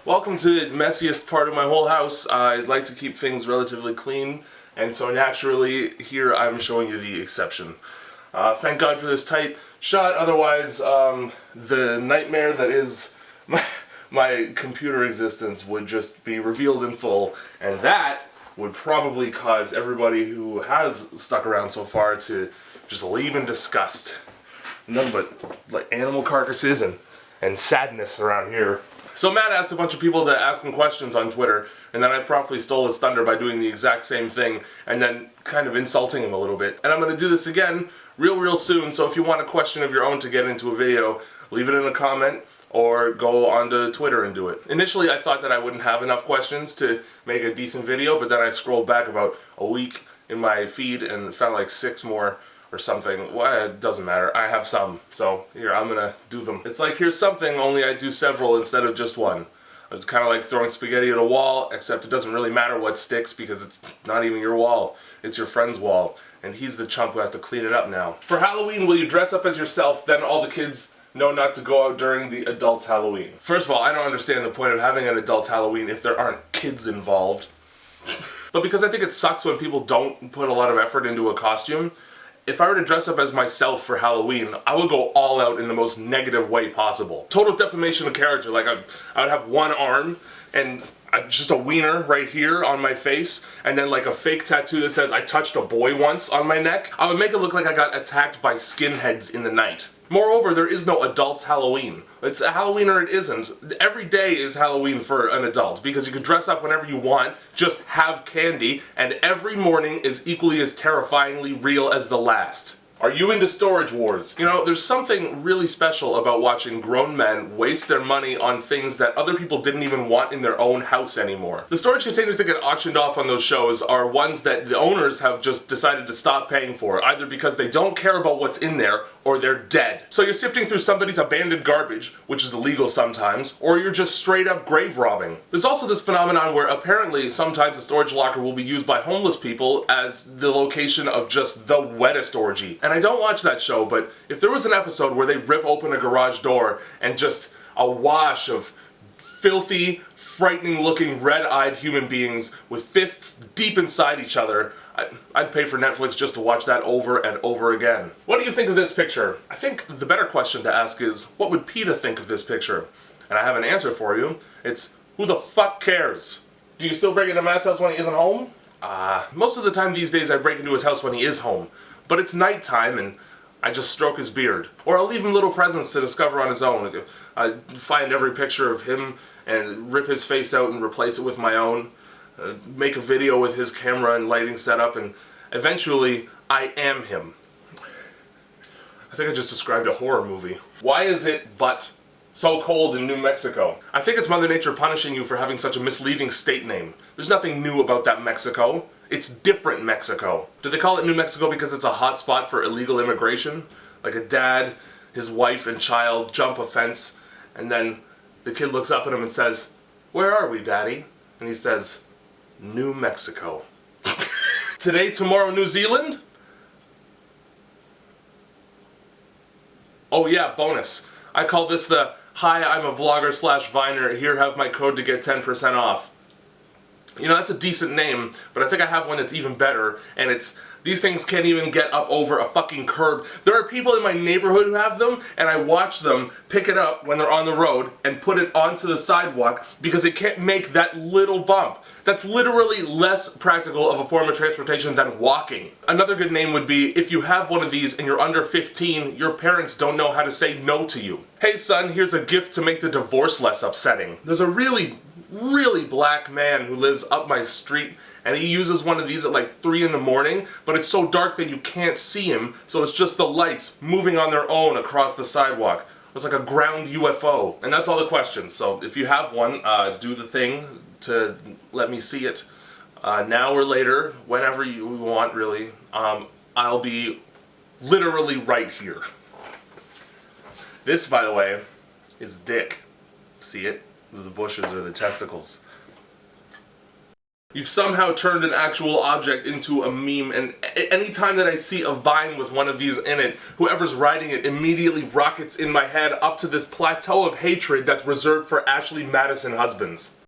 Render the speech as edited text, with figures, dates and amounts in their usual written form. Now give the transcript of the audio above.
Welcome to the messiest part of my whole house. I like to keep things relatively clean, and so naturally, here I'm showing you the exception. Thank God for this tight shot, otherwise the nightmare that is my computer existence would just be revealed in full, and that would probably cause everybody who has stuck around so far to just leave in disgust. Nothing but like animal carcasses and sadness around here. So Matt asked a bunch of people to ask him questions on Twitter, and then I promptly stole his thunder by doing the exact same thing, and then kind of insulting him a little bit. And I'm going to do this again real soon, so if you want a question of your own to get into a video, leave it in a comment, or go onto Twitter and do it. Initially I thought that I wouldn't have enough questions to make a decent video, but then I scrolled back about a week in my feed and found like 6 more or something. Well, it doesn't matter. I have some. So here, I'm gonna do them. It's like, here's something, only I do several instead of just one. It's kind of like throwing spaghetti at a wall, except it doesn't really matter what sticks because it's not even your wall. It's your friend's wall. And he's the chump who has to clean it up now. For Halloween, will you dress up as yourself? Then all the kids know not to go out during the adult's Halloween. First of all, I don't understand the point of having an adult's Halloween if there aren't kids involved. But because I think it sucks when people don't put a lot of effort into a costume, if I were to dress up as myself for Halloween, I would go all out in the most negative way possible. Total defamation of character. Like I would have one arm and just a wiener right here on my face, and then like a fake tattoo that says I touched a boy once on my neck. I would make it look like I got attacked by skinheads in the night. Moreover, there is no adult's Halloween. It's a Halloween or it isn't. Every day is Halloween for an adult because you can dress up whenever you want, just have candy, and every morning is equally as terrifyingly real as the last. Are you into Storage Wars? You know, there's something really special about watching grown men waste their money on things that other people didn't even want in their own house anymore. The storage containers that get auctioned off on those shows are ones that the owners have just decided to stop paying for, either because they don't care about what's in there or they're dead. So you're sifting through somebody's abandoned garbage, which is illegal sometimes, or you're just straight up grave robbing. There's also this phenomenon where apparently sometimes a storage locker will be used by homeless people as the location of just the wettest orgy. And I don't watch that show, but if there was an episode where they rip open a garage door and just a wash of filthy, frightening looking red-eyed human beings with fists deep inside each other, I'd pay for Netflix just to watch that over and over again. What do you think of this picture? I think the better question to ask is, what would PETA think of this picture? And I have an answer for you. It's, who the fuck cares? Do you still break into Matt's house when he isn't home? Most of the time these days I break into his house when he is home. But it's nighttime and I just stroke his beard. Or I'll leave him little presents to discover on his own. I find every picture of him and rip his face out and replace it with my own. Make a video with his camera and lighting setup, and eventually I am him. I think I just described a horror movie. Why is it so cold in New Mexico? I think it's Mother Nature punishing you for having such a misleading state name. There's nothing new about that Mexico. It's different Mexico. Do they call it New Mexico because it's a hot spot for illegal immigration? Like a dad, his wife and child jump a fence, and then the kid looks up at him and says, "Where are we, Daddy?" And he says, "New Mexico." Today, tomorrow, New Zealand? Oh yeah, bonus. I call this the, "Hi, I'm a vlogger / Viner, here have my code to get 10% off." You know, that's a decent name, but I think I have one that's even better, and it's, these things can't even get up over a fucking curb. There are people in my neighborhood who have them, and I watch them pick it up when they're on the road and put it onto the sidewalk because it can't make that little bump. That's literally less practical of a form of transportation than walking. Another good name would be, if you have one of these and you're under 15, your parents don't know how to say no to you. Hey son, here's a gift to make the divorce less upsetting. There's a really black man who lives up my street, and he uses one of these at like 3 in the morning, but it's so dark that you can't see him, so it's just the lights moving on their own across the sidewalk. It's like a ground UFO. And that's all the questions, so if you have one, do the thing to let me see it. Now or later, whenever you want really, I'll be literally right here. This, by the way, is Dick. See it? The bushes are the testicles. You've somehow turned an actual object into a meme, and anytime that I see a vine with one of these in it, whoever's writing it immediately rockets in my head up to this plateau of hatred that's reserved for Ashley Madison husbands.